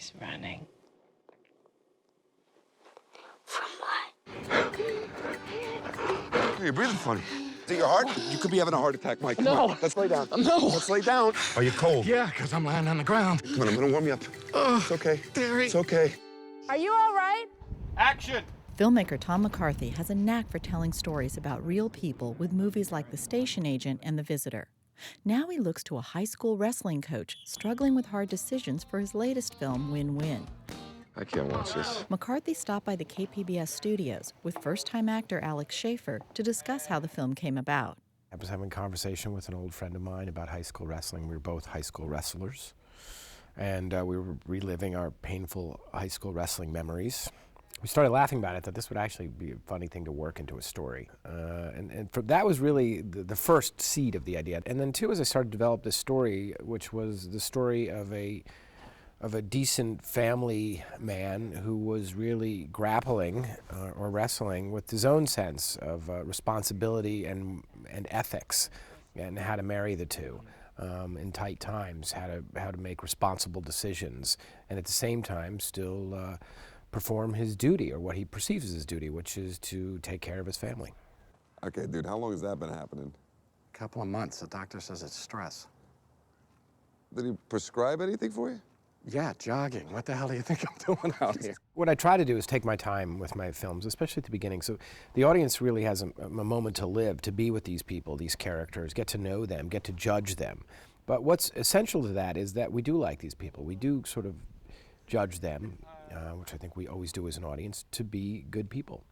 He's running. From what? Hey, you're breathing funny. Is it your heart? You could be having a heart attack, Mike. Come No. on, let's lay down. No. Let's lay down. Are you cold? Yeah, because I'm lying on the ground. Come on, I'm gonna warm you up. It's okay. Terry. It's okay. Are you all right? Action! Filmmaker Tom McCarthy has a knack for telling stories about real people with movies like The Station Agent and The Visitor. Now he looks to a high school wrestling coach struggling with hard decisions for his latest film, Win Win. I can't watch this. McCarthy stopped by the KPBS studios with first-time actor Alex Schaefer to discuss how the film came about. I was having a conversation with an old friend of mine about high school wrestling. We were both high school wrestlers, and we were reliving our painful high school wrestling memories. We started laughing about it, that this would actually be a funny thing to work into a story. That was really the first seed of the idea. And then two, as I started to develop this story, which was the story of a decent family man who was really grappling or wrestling with his own sense of responsibility and ethics, and how to marry the two in tight times, how to make responsible decisions, and at the same time still perform his duty, or what he perceives as his duty, which is to take care of his family. Okay, dude, how long has that been happening? A couple of months. The doctor says it's stress. Did he prescribe anything for you? Yeah, jogging. What the hell do you think I'm doing out here? What I try to do is take my time with my films, especially at the beginning, so the audience really has a moment to live, to be with these people, these characters, get to know them, get to judge them. But what's essential to that is that we do like these people. We do sort of judge them, which I think we always do as an audience, to be good people.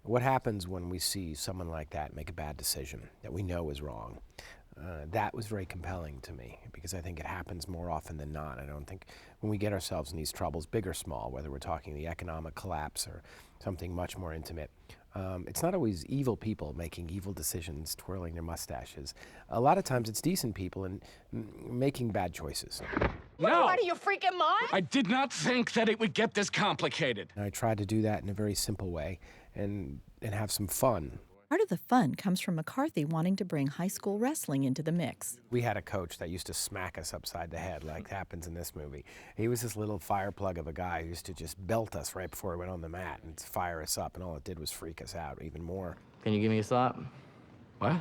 What happens when we see someone like that make a bad decision that we know is wrong? That was very compelling to me, because I think it happens more often than not. I don't think when we get ourselves in these troubles, big or small, whether we're talking the economic collapse or something much more intimate, it's not always evil people making evil decisions, twirling their mustaches. A lot of times it's decent people and making bad choices. No! What are you freaking mind? I did not think that it would get this complicated. And I tried to do that in a very simple way and have some fun. Part of the fun comes from McCarthy wanting to bring high school wrestling into the mix. We had a coach that used to smack us upside the head, like happens in this movie. He was this little fire plug of a guy who used to just belt us right before we went on the mat and fire us up, and all it did was freak us out even more. Can you give me a slap? What?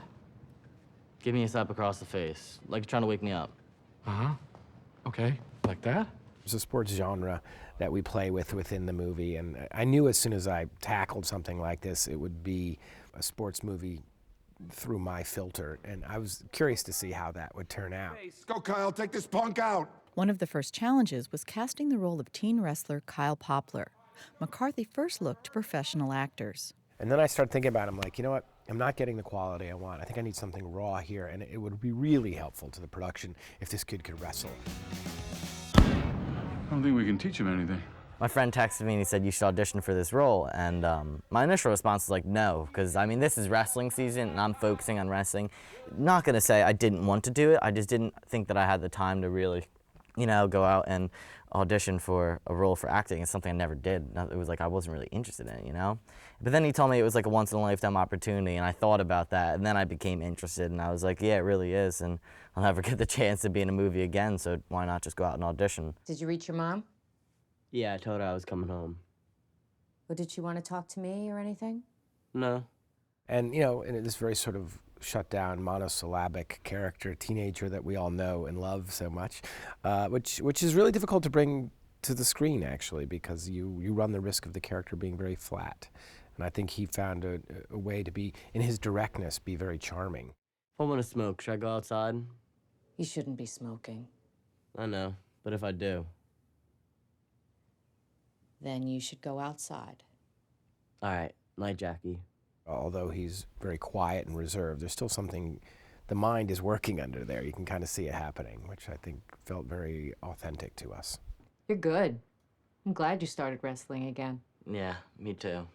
Give me a slap across the face, like you're trying to wake me up. Uh-huh. Okay, like that? There's a sports genre that we play with within the movie, and I knew as soon as I tackled something like this, it would be a sports movie through my filter, and I was curious to see how that would turn out. Let's go, Kyle, take this punk out. One of the first challenges was casting the role of teen wrestler Kyle Poplar. McCarthy first looked to professional actors. And then I started thinking about it. I'm like, you know what? I'm not getting the quality I want. I think I need something raw here, and it would be really helpful to the production if this kid could wrestle. I don't think we can teach him anything. My friend texted me and he said, you should audition for this role. And my initial response was like, no, because I mean, this is wrestling season and I'm focusing on wrestling. Not gonna say I didn't want to do it, I just didn't think that I had the time to really, go out and audition for a role for acting. It's something I never did. It was like I wasn't really interested in it, But then he told me it was like a once-in-a-lifetime opportunity, and I thought about that, and then I became interested, and I was like, yeah, it really is, and I'll never get the chance to be in a movie again, so why not just go out and audition? Did you reach your mom? Yeah, I told her I was coming home. Or did she want to talk to me or anything? No. And, in this very sort of shut down, monosyllabic character, teenager that we all know and love so much, which is really difficult to bring to the screen, actually, because you run the risk of the character being very flat. And I think he found a way to be, in his directness, be very charming. If I want to smoke, should I go outside? You shouldn't be smoking. I know, but if I do? Then you should go outside. All right, night, Jackie. Although he's very quiet and reserved, there's still something, the mind is working under there. You can kind of see it happening, which I think felt very authentic to us. You're good. I'm glad you started wrestling again. Yeah, me too.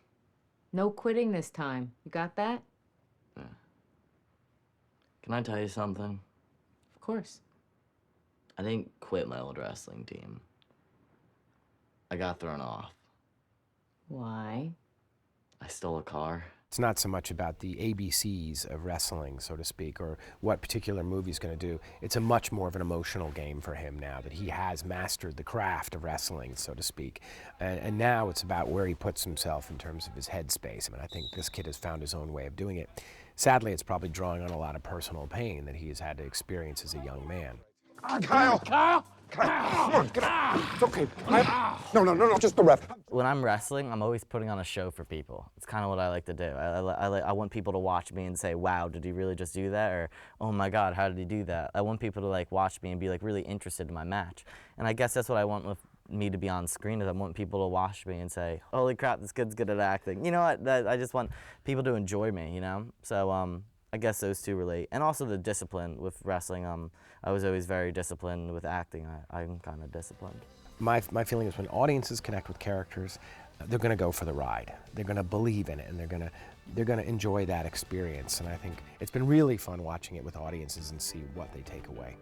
No quitting this time. You got that? Yeah. Can I tell you something? Of course. I didn't quit my old wrestling team. I got thrown off. Why? I stole a car. It's not so much about the ABCs of wrestling, so to speak, or what particular movie's going to do. It's a much more of an emotional game for him now that he has mastered the craft of wrestling, so to speak. And now it's about where he puts himself in terms of his headspace. I mean, I think this kid has found his own way of doing it. Sadly, it's probably drawing on a lot of personal pain that he has had to experience as a young man. Kyle! Kyle! Come on, get up. It's okay. No, just the ref. When I'm wrestling, I'm always putting on a show for people. It's kind of what I like to do. I want people to watch me and say, wow, did he really just do that? Or, oh my God, how did he do that? I want people to like watch me and be like really interested in my match. And I guess that's what I want with me to be on screen, is I want people to watch me and say, holy crap, this kid's good at acting. You know what, I just want people to enjoy me, you know? So I guess those two relate. And also the discipline with wrestling. I was always very disciplined with acting. I'm kind of disciplined. My feeling is when audiences connect with characters, they're going to go for the ride. They're going to believe in it, and they're going to enjoy that experience. And I think it's been really fun watching it with audiences and see what they take away.